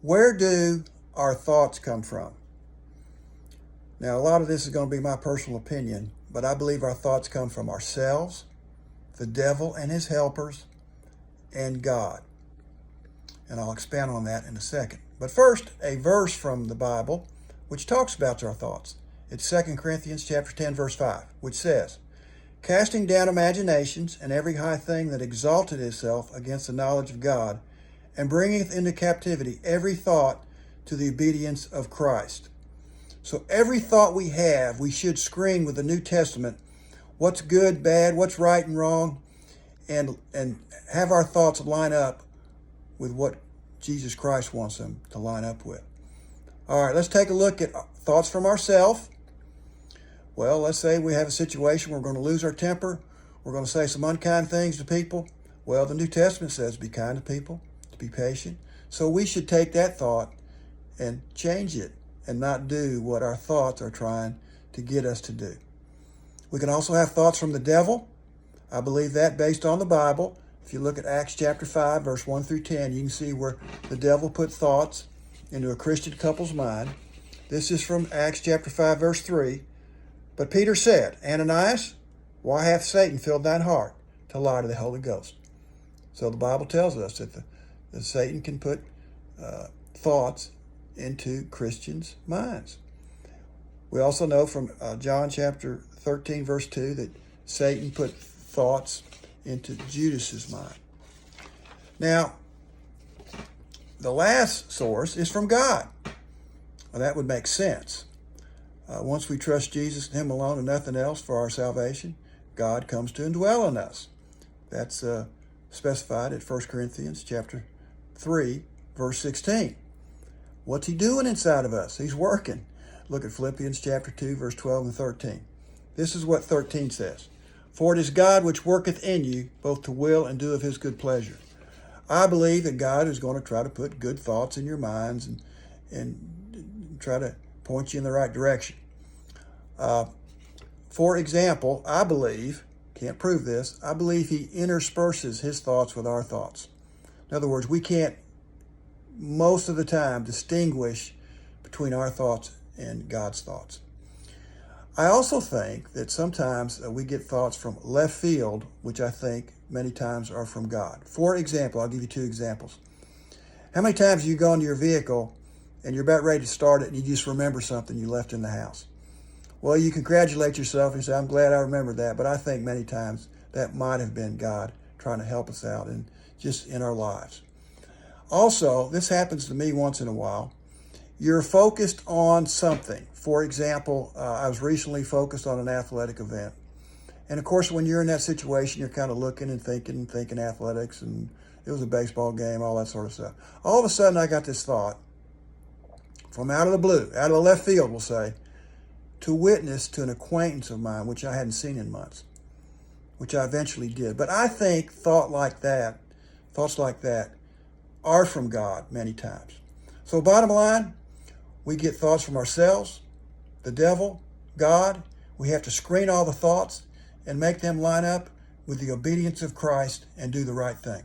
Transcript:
Where do our thoughts come from? Now, a lot of this is going to be my personal opinion, but I believe our thoughts come from ourselves, the devil and his helpers, and God. And I'll expand on that in a second. But first, a verse from the Bible which talks about our thoughts. It's 2 Corinthians chapter 10, verse 5, which says, "Casting down imaginations and every high thing that exalted itself against the knowledge of God, and bringeth into captivity every thought to the obedience of Christ." So every thought we have, we should screen with the New Testament, what's good, bad, what's right and wrong, and have our thoughts line up with what Jesus Christ wants them to line up with. All right, let's take a look at thoughts from ourselves. Well, let's say we have a situation where we're going to lose our temper. We're going to say some unkind things to people. Well, the New Testament says be kind to people, to be patient. So we should take that thought and change it and not do what our thoughts are trying to get us to do. We can also have thoughts from the devil. I believe that based on the Bible. If you look at Acts chapter 5, verse 1 through 10, you can see where the devil put thoughts into a Christian couple's mind. This is from Acts chapter 5, verse 3. "But Peter said, Ananias, why hath Satan filled thine heart to lie to the Holy Ghost?" So the Bible tells us that Satan can put thoughts into Christians' minds. We also know from John chapter 13, verse 2, that Satan put thoughts into Judas's mind. Now, the last source is from God. Well, that would make sense. Once we trust Jesus and Him alone and nothing else for our salvation, God comes to indwell in us. That's specified at 1 Corinthians chapter 3, verse 16. What's He doing inside of us? He's working. Look at Philippians chapter 2, verse 12 and 13. This is what 13 says. "For it is God which worketh in you, both to will and do of His good pleasure." I believe that God is going to try to put good thoughts in your minds and try to point you in the right direction. For example, I believe, can't prove this, I believe He intersperses His thoughts with our thoughts. In other words, we can't, most of the time, distinguish between our thoughts and God's thoughts. I also think that sometimes we get thoughts from left field, which I think many times are from God. For example, I'll give you two examples. How many times do you go into your vehicle and you're about ready to start it and you just remember something you left in the house? Well, you congratulate yourself and say, "I'm glad I remembered that," but I think many times that might have been God trying to help us out and just in our lives. Also, this happens to me once in a while. You're focused on something. For example, I was recently focused on an athletic event. And of course, when you're in that situation, you're kind of looking and thinking athletics, and it was a baseball game, all that sort of stuff. All of a sudden, I got this thought from out of the blue, out of the left field, we'll say, to witness to an acquaintance of mine, which I hadn't seen in months, which I eventually did. But I think thoughts like that are from God many times. So bottom line, we get thoughts from ourselves, the devil, God. We have to screen all the thoughts and make them line up with the obedience of Christ and do the right thing.